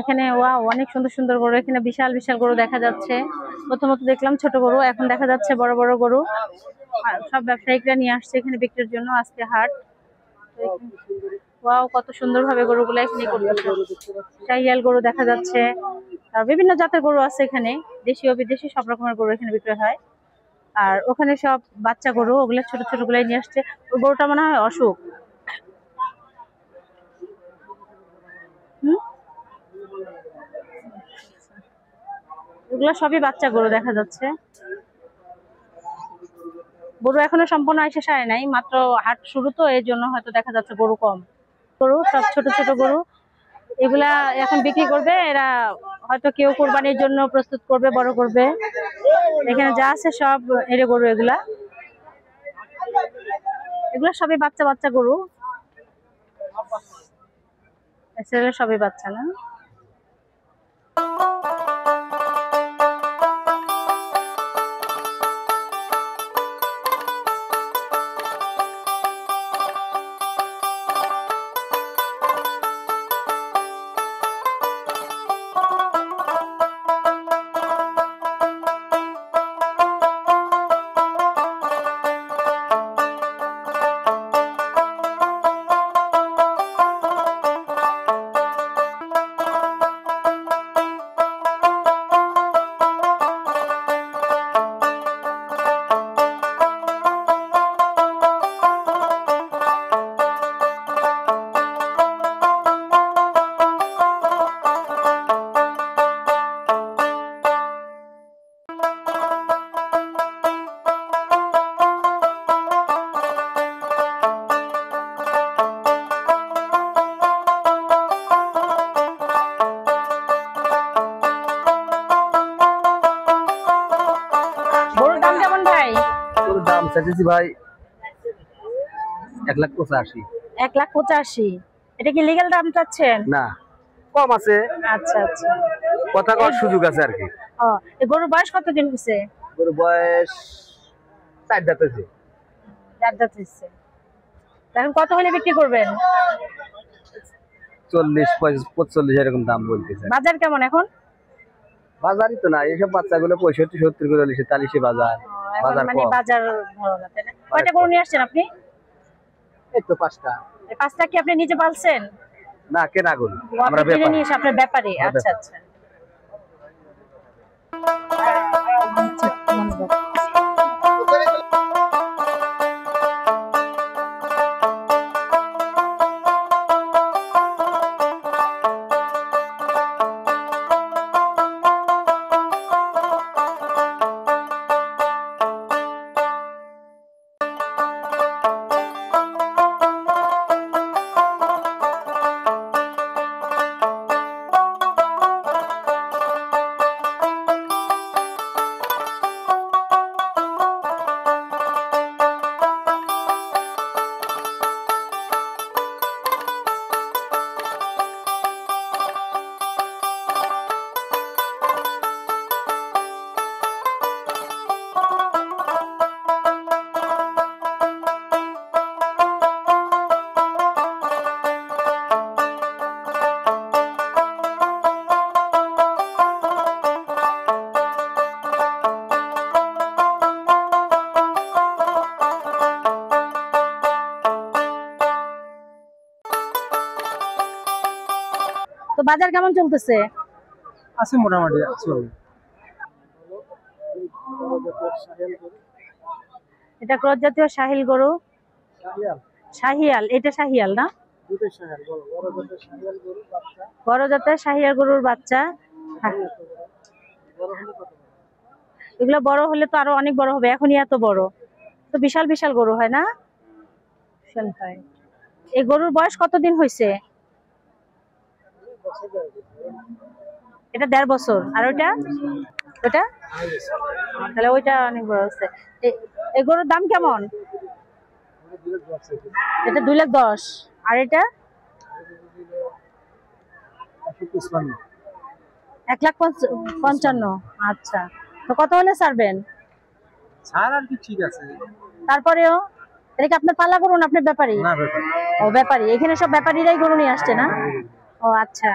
এখানে ওয়াও অনেক সুন্দর সুন্দর গরু, এখানে বিশাল বিশাল গরু দেখা যাচ্ছে। প্রথমত দেখলাম ছোট গরু, এখন দেখা যাচ্ছে বড় বড় গরু। সব ব্যবসায়িকরা নিয়ে আসছে এখানে বিক্রির জন্য, আজকে হাট। ওয়াও কত সুন্দর ভাবে গরুগুলো এখানে করতেছে। শাহিয়াল গরু দেখা যাচ্ছে, বিভিন্ন জাতের গরু আছে এখানে, দেশীয় বিদেশি সব রকমের গরু এখানে বিক্রি হয়। আর ওখানে সব বাচ্চা গরু, ওগুলো ছোট ছোট গুলাই নিয়ে আসছে। ওই গরুটা মনে হয় অসুখ। এগুলো সবই বাচ্চা গরু দেখা যাচ্ছে। গরু এখনো সম্পূর্ণ শেষ হয় নাই, মাত্র হাট শুরু তো, এই জন্য হয়তো দেখা যাচ্ছে গরু কম। গরু সব ছোট ছোট গরু, এগুলা এখন বিক্রি করবে এরা, হয়তো কেউ কোরবানির জন্য প্রস্তুত করবে, বড় করবে। এখানে যা আছে সব এরে গরু, এগুলা এগুলা সবই বাচ্চা বাচ্চা গরু, সবই বাচ্চা না। ভাই 1,85,000। 1,85,000 এটা কি লিগ্যাল দাম চাচ্ছেন? না, কম আছে। আচ্ছা আচ্ছা, কথা কওয়ার সুযোগ আছে আর কি। এই গরুর বয়স কতদিন হয়েছে? গরুর বয়স 4 দাঁত হয়েছে। 4 দাঁত হয়েছে। এখন কত হলে বিক্রি করবেন? 40-45 এরকম দাম বলতেছে। বাজার কেমন এখন? বাজারই তো না, এইসব বাচ্চাগুলো 65-70 করে হলে 40 বাজার। বাজার মানে বাজার ভালো না, তাই না? কয়টা গরু নিয়ে আসছেন আপনি? এই তো 5টা। এই 5টা কি আপনি নিজে পালছেন? না, কেনা গরু। আমরা ব্যাপারী। নিয়ে এসে আপনার ব্যাপারী? আচ্ছা আচ্ছা। তো বাজার কেমন চলতেছে? আছে মোটামুটি চলে। এটা ক্রস জাতীয় শাহিল গরু। শাহিয়াল, এটা শাহিয়াল না? বড় জাতের শাহিয়াল গরুর বাচ্চা। এগুলো বড় হলে তো আরো অনেক বড় হবে, এখনই এত বড় তো, বিশাল বিশাল গরু হয় না? বিশাল হয়। এই গরুর বয়স কতদিন হয়েছে? এটা 1.5 বছর। আর ওইটা? ওটা তাহলে ওইটা অনেক বড় আছে। এই গরুর দাম কেমন? এটা 2,10,000। আর এটা 1,55,000। আচ্ছা, তো কত হলে ছাড়বেন? ছাড় আর কি, ঠিক আছে। তারপরেও এটা কি আপনার পালা গরু না আপনার ব্যাপারী? না, ব্যাপারী। ও ব্যাপারী, এখানে সব ব্যাপারীরাই গরু নিয়ে আসছে না? ও আচ্ছা।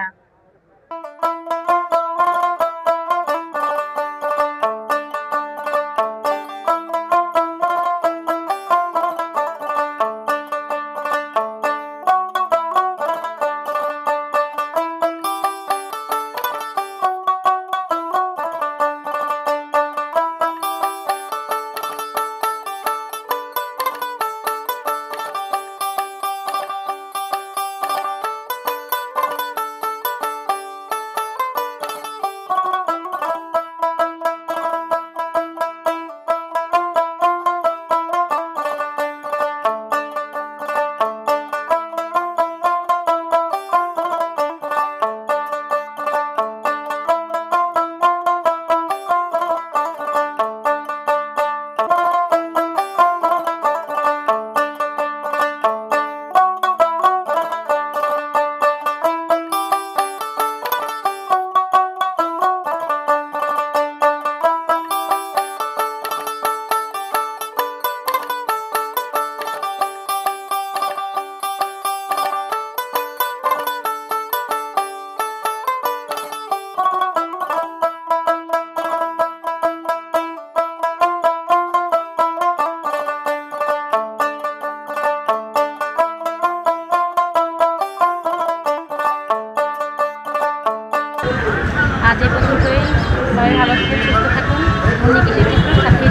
আজ এই পর্যন্তই। সবাই ভালো থাকুন, সুস্থ থাকুন। সাথে